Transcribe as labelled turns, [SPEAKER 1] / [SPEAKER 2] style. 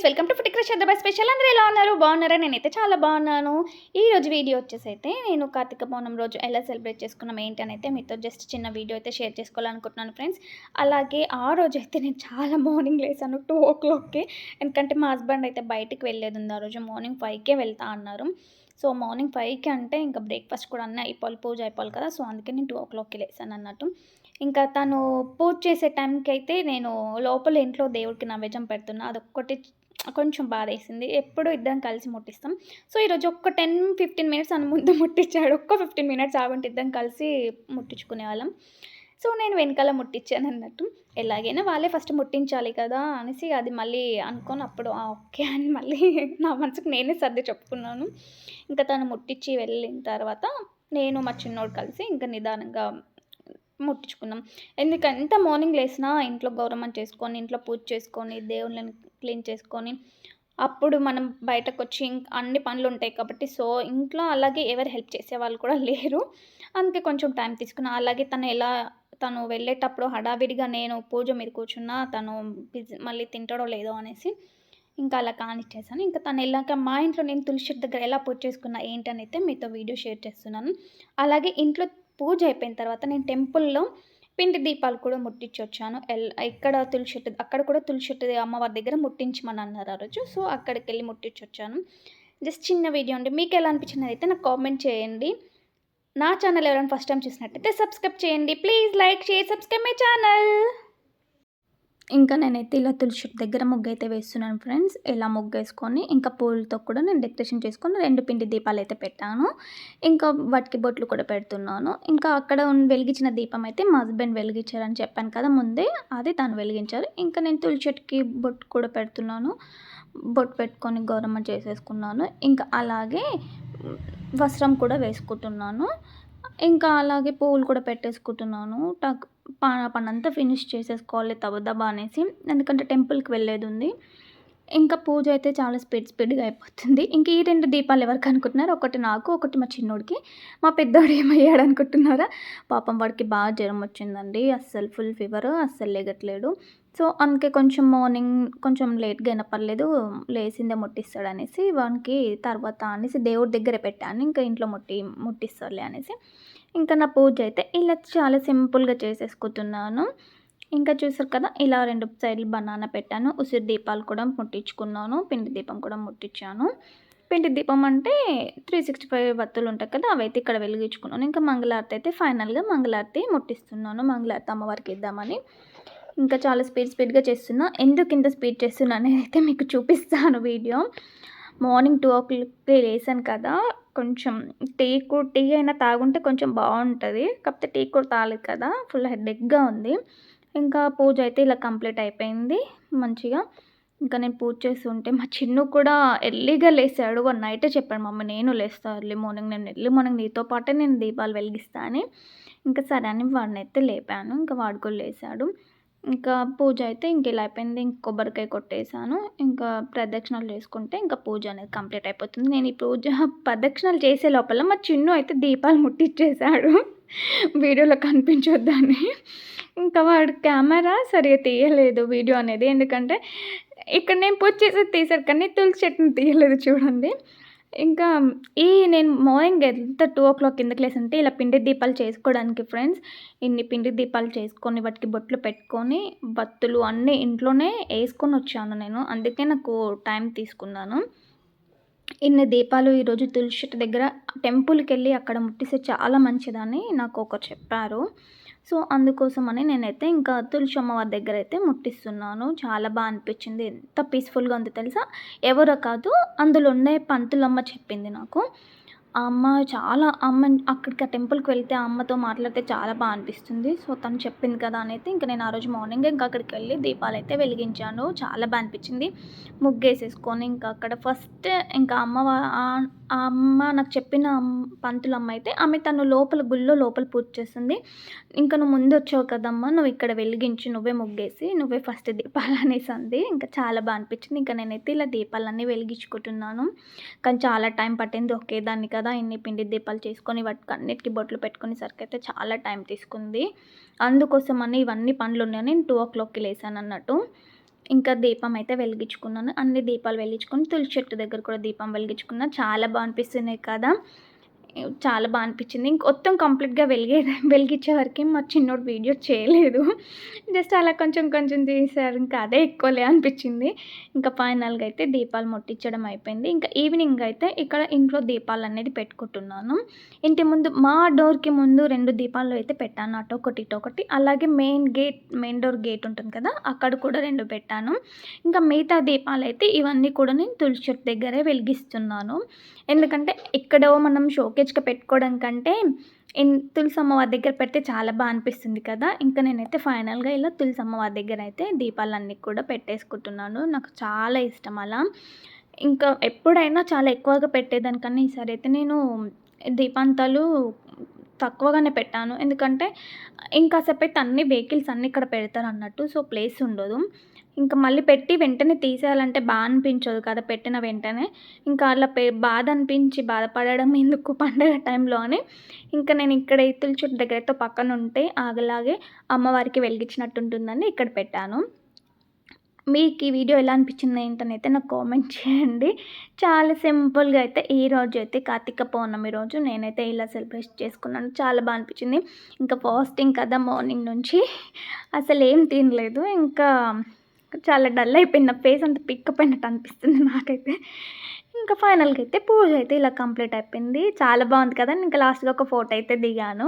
[SPEAKER 1] Friends, welcome to food crush Hyderabad special. అందరూ ఎలా ఉన్నారు? బాగున్నారా? నేనైతే చాలా బాగున్నాను. ఈ రోజు వీడియో వచ్చేసి అయితే నేను కార్తీక పౌర్ణమి రోజు ఎలా సెలబ్రేట్ చేసుకున్నాం ఏంటి అయితే మీతో జస్ట్ చిన్న వీడియో అయితే షేర్ చేసుకోవాలనుకుంటున్నాను ఫ్రెండ్స్. అలాగే ఆ రోజు అయితే నేను చాలా మార్నింగ్ లేసాను 2 o'clockకి. ఎందుకంటే మా హస్బెండ్ అయితే బయటికి వెళ్ళేది ఉంది. ఆ రోజు మార్నింగ్ 5కే వెళ్తా అన్నారు. సో మార్నింగ్ 5కి అంటే ఇంకా బ్రేక్ఫాస్ట్ కూడా అన్నీ అయిపోవాలి, పూజ అయిపోవాలి కదా. సో అందుకే నేను 2 o'clockకి లేసాను అన్నట్టు. ఇంకా తను పూజ చేసే టైంకైతే నేను లోపల ఇంట్లో దేవుడికి నైవేద్యం పెడుతున్నా. అదొక్కటి కొంచెం బాధేసింది. ఎప్పుడు ఇద్దరం కలిసి ముట్టిస్తాం. సో ఈరోజు ఒక్క 10, 15 మినిట్స్ అని ముందు ముట్టిచ్చాడు. ఒక్క 15 మినిట్స్ ఆగుంటే ఇద్దరం కలిసి ముట్టించుకునేవాళ్ళం. సో నేను వెనకాల ముట్టిచ్చానన్నట్టు. ఎలాగైనా వాళ్ళే ఫస్ట్ ముట్టించాలి కదా అనేసి అది మళ్ళీ అనుకోని అప్పుడు ఓకే అని మళ్ళీ నా మనసుకు నేనే సర్ది చెప్పుకున్నాను. ఇంకా తను ముట్టిచ్చి వెళ్ళిన తర్వాత నేను మా చిన్నోడు కలిసి ఇంకా నిదానంగా ముట్టించుకున్నాం. ఎందుకంటే మార్నింగ్ లేసినా ఇంట్లో గౌరమ్మని చేసుకొని, ఇంట్లో పూజ చేసుకొని, దేవుళ్ళని క్లీన్ చేసుకొని, అప్పుడు మనం బయటకొచ్చి అన్ని పనులుంటాయి కాబట్టి, సో ఇంట్లో అలాగే ఎవరు హెల్ప్ చేసేవాళ్ళు కూడా లేరు. అందుకే కొంచెం టైం తీసుకున్నా. అలాగే తను వెళ్ళేటప్పుడు హడావిడిగా నేను పూజ మీద కూర్చున్నా, తను మళ్ళీ తింటాడో లేదో అనేసి ఇంకా అలా కానిచ్చేసాను. ఇంకా తను వెళ్ళాక మా ఇంట్లో నేను తులసి చెట్టు దగ్గర ఎలా పూజ చేసుకున్నా ఏంటనైతే మీతో వీడియో షేర్ చేస్తున్నాను. అలాగే ఇంట్లో పూజ అయిపోయిన తర్వాత నేను టెంపుల్‌లో పిండి దీపాలు కూడా ముట్టించొచ్చాను. ఇక్కడ తులసి చెట్టు అక్కడ కూడా తులసి చెట్టు అమ్మవారి దగ్గర ముట్టించమనన్నారు ఆ రోజు. సో అక్కడికెళ్ళి ముట్టించొచ్చాను. జస్ట్ చిన్న వీడియో అండి. మీకెలా అనిపించిందైతే నాకు కామెంట్ చేయండి. నా ఛానల్ ఎవరైనా ఫస్ట్ టైమ్ చూసినట్టయితే సబ్స్క్రైబ్ చేయండి. Please like, share, subscribe my channel. ఇంకా నేనైతే ఇలా తులసి చెట్టు దగ్గర ముగ్గైతే వేస్తున్నాను ఫ్రెండ్స్. ఇలా ముగ్గేసుకొని ఇంకా పూలతో కూడా నేను డెకరేషన్ చేసుకొని 2 పిండి దీపాలైతే పెట్టాను. ఇంకా వాటికి బొట్లు కూడా పెడుతున్నాను. ఇంకా అక్కడ వెలిగించిన దీపం అయితే మా హస్బెండ్ వెలిగించారని చెప్పాను కదా ముందే. అది తను వెలిగించారు. ఇంకా నేను తులసి చెట్టుకి బొట్టు కూడా పెడుతున్నాను. బొట్టు పెట్టుకొని గౌరమ్మ చేసేసుకున్నాను. ఇంకా అలాగే వస్త్రం కూడా వేసుకుంటున్నాను. ఇంకా అలాగే పువ్వులు కూడా పెట్టేసుకుంటున్నాను. పనంతా ఫినిష్ చేసేసుకోవాలి దబదబా అనేసి. ఎందుకంటే టెంపుల్‌కి వెళ్ళేదుంది. ఇంకా పూజ అయితే చాలా స్పీడ్‌గా అయిపోతుంది. ఇంక ఈ 2 దీపాలు ఎవరికి అనుకుంటున్నారు? ఒకటి నాకు, ఒకటి మా చిన్నోడికి. మా పెద్దోడు ఏమయ్యాడు అనుకుంటున్నారా? పాపం వాడికి బాగా జ్వరం వచ్చిందండి. అస్సలు ఫుల్ ఫీవర్, అస్సలు లెగట్లేడు. సో అందుకే కొంచెం మార్నింగ్ కొంచెం లేట్‌గా అయినా పర్లేదు లేసిందే ముట్టిస్తాడనేసి వానికి తర్వాత అనేసి దేవుడి దగ్గరే పెట్టాను. ఇంకా ఇంట్లో ముట్టిస్తాడులే అనేసి. ఇంకా నా పూజ అయితే ఇలా చాలా సింపుల్‌గా చేసేసుకుంటున్నాను. ఇంకా చూసారు కదా! ఇలా 2 సైడ్‌లు బనానా పెట్టాను. ఉసిరి దీపాలు కూడా ముట్టించుకున్నాను. పిండి దీపం కూడా ముట్టించాను. పిండి దీపం అంటే 365 వత్తులు ఉంటాయి కదా! అవైతే ఇక్కడ వెలిగించుకున్నాను. ఇంకా మంగళారతి అయితే ఫైనల్‌గా మంగళారతి ముట్టిస్తున్నాను. మంగళారతి అమ్మవారికి ఇద్దామని. ఇంకా చాలా స్పీడ్‌గా చేస్తున్నా. ఎందుకు ఇంత స్పీడ్ చేస్తున్నా అనేదైతే మీకు చూపిస్తాను వీడియో. మార్నింగ్ 2:00కి లేసాను కదా! కొంచెం టీ అయినా తాగుంటే కొంచెం బావుంటది. కాకపోతే టీ కూడా తాగలేదు కదా! ఫుల్ హెడేక్‌గా ఉంది. ఇంకా పూజ అయితే ఇలా కంప్లీట్ అయిపోయింది మంచిగా. ఇంకా నేను పూజ చేస్తుంటే మా చిన్ను కూడా ఎర్లీగా లేసాడు. వాడు నైటే చెప్పాడు, మమ్మీ నేను లేస్తా ఎర్లీ మార్నింగ్. నేను ఎర్లీ మార్నింగ్ నీతో పాటే నేను దీపాలు వెలిగిస్తా అని. ఇంకా సరే అని వాడినైతే లేపాను. ఇంకా వాడు కూడా లేసాడు. ఇంకా పూజ అయితే ఇంక ఇలా అయిపోయింది. ఇంక కొబ్బరికాయ కొట్టేసాను. ఇంకా ప్రదక్షిణాలు చేసుకుంటే ఇంకా పూజ అనేది కంప్లీట్ అయిపోతుంది. నేను ఈ పూజ ప్రదక్షిణాలు చేసే లోపల మా చిన్ను అయితే దీపాలు ముట్టిచ్చేసాడు. వీడియోలో కనిపించొద్దని. ఇంకా వాడు కెమెరా సరిగ్గా తీయలేదు వీడియో అనేది. ఎందుకంటే ఇక్కడ నేను పూజ చేసేది తీశాడు కానీ తులసి చెట్టుని తీయలేదు చూడండి. ఇంకా నేను మార్నింగ్ ఎంత 2 o'clock కిందకి లేసానంటే ఇలా పిండి దీపాలు చేసుకోవడానికి ఫ్రెండ్స్. ఇన్ని పిండి దీపాలు చేసుకొని వాటికి బొట్లు పెట్టుకొని బత్తులు అన్నీ ఇంట్లోనే ఏసుకొనొచ్చాను నేను. అందుకే నాకు టైం తీసుకున్నాను. ఇన్ని దీపాలు ఈరోజు తులసి చెట్టు దగ్గర టెంపుల్‌కెళ్ళి అక్కడ ముట్టిస్తే చాలా మంచిదని నాకు ఒకరు చెప్పారు. సో అందుకోసమని నేనైతే ఇంకా తులసి అమ్మవారి దగ్గరైతే ముట్టిస్తున్నాను. చాలా అనిపించింది. ఎంత పీస్‌ఫుల్‌గా ఉందో తెలుసా? ఎవరో కాదు, అందులో ఉండే పంతులమ్మ చెప్పింది నాకు. ఆ అమ్మ అక్కడికి ఆ టెంపుల్‌కి వెళ్తే ఆ అమ్మతో మాట్లాడితే చాలా అనిపిస్తుంది. సో తను చెప్పింది కదా అనైతే ఇంక నేను ఆ రోజు మార్నింగే ఇంకా అక్కడికెళ్ళి దీపాలైతే వెలిగించాను. చాలా అనిపించింది. ముగ్గేసేసుకొని ఇంకా అక్కడ ఫస్ట్ ఇంకా ఆ అమ్మ నాకు చెప్పిన పంతులమ్మ అయితే తను గుళ్ళో లోపల పూజ చేస్తుంది. "ఇంక నువ్వు ముందొచ్చావు కదమ్మా! నువ్వు ఇక్కడ వెలిగించు. నువ్వే ముగ్గేసి, నువ్వే ఫస్ట్ దీపాలనేసి అంది." ఇంకా చాలా అనిపించింది. ఇంకా నేనైతే ఇలా దీపాలన్నీ వెలిగించుకుంటున్నాను. కానీ చాలా టైం పట్టింది. ఒకేదాన్ని కదా! ఇన్ని పిండి దీపాలు చేసుకొని వాటికన్నిటికి బొట్లు పెట్టుకునేసరికైతే చాలా టైం తీసుకుంది. అందుకోసమని ఇవన్నీ పనులున్నాయని నేను 2 o'clockకి లేసానన్నట్టు. ఇంకా దీపం అయితే వెలిగించుకున్నాను. అన్ని దీపాలు వెలిగించుకొని తులసి చెట్టు దగ్గర కూడా దీపం వెలిగించుకున్నా. చాలా అనిపిస్తున్నాయి కదా! చాలా అనిపించింది. మొత్తం కంప్లీట్‌గా వెలిగించే వరకి మా చిన్నోడు వీడియో చేయలేదు. జస్ట్ అలా కొంచెం కొంచెం తీశారు. ఇంకా అదే ఎక్కువలే అనిపించింది. ఇంకా ఫైనల్‌గా అయితే దీపాలు ముట్టించడం అయిపోయింది. ఇంకా ఈవినింగ్ అయితే ఇక్కడ ఇంట్లో దీపాలనేది పెట్టుకుంటున్నాను. ఇంటి ముందు మా డోర్‌కి ముందు 2 దీపాలు అయితే పెట్టాను. అటొకటి, ఇటొకటి. అలాగే మెయిన్ డోర్ గేట్ ఉంటుంది కదా! అక్కడ కూడా 2 పెట్టాను. ఇంకా మిగతా దీపాలైతే ఇవన్నీ కూడా నేను తులసి చెట్టు దగ్గరే వెలిగిస్తున్నాను. ఎందుకంటే ఎక్కడో మనం షోకేజ్‌గా పెట్టుకోవడం కంటే తులసమ్మ వారి దగ్గర పెడితే చాలా అనిపిస్తుంది కదా! ఇంకా నేనైతే ఫైనల్‌గా ఇలా తులసమ్మ వారి దగ్గర అయితే దీపాలన్నీ కూడా పెట్టేసుకుంటున్నాను. నాకు చాలా ఇష్టం అలా. ఇంకా ఎప్పుడైనా చాలా ఎక్కువగా పెట్టేదానికన్నా ఈసారి అయితే నేను దీపాంతాలు తక్కువగానే పెట్టాను. ఎందుకంటే ఇంకాసేపయితే అన్ని వెహికల్స్ అన్నీ ఇక్కడ పెడతారన్నట్టు. సో, ప్లేస్ ఉండదు. ఇంక మళ్ళీ పెట్టి వెంటనే తీసేయాలంటే అనిపించదు కదా! పెట్టిన వెంటనే. ఇంకా అలా బాధ అనిపించి బాధపడడం ఎందుకు పండగ టైంలో అని, ఇంకా నేను ఇక్కడ ఇత్తుల చెట్టు దగ్గరతో పక్కనుంటే ఆగలాగే అమ్మవారికి వెలిగించినట్టుంటుందని ఇక్కడ పెట్టాను. మీకు ఈ వీడియో ఎలా అనిపించింది ఏంటనైతే నాకు కామెంట్ చేయండి. చాలా సింపుల్‌గా అయితే ఈరోజు అయితే కార్తీక పౌర్ణమి రోజు నేనైతే ఇలా సెలబ్రేట్ చేసుకున్నాను. చాలా అనిపించింది. ఇంకా ఫాస్టింగ్ కదా! మార్నింగ్ నుంచి అసలేం తినలేదు. ఇంకా చాలా డల్ అయిపోయింది. నా ఫేస్ అంతా పిక్కపోయినట్టు అనిపిస్తుంది నాకైతే. ఇంకా ఫైనల్‌గా అయితే పూజ అయితే ఇలా కంప్లీట్ అయిపోయింది. చాలా బాగుంది కదా! ఇంకా లాస్ట్‌గా ఒక ఫోటో అయితే దిగాను.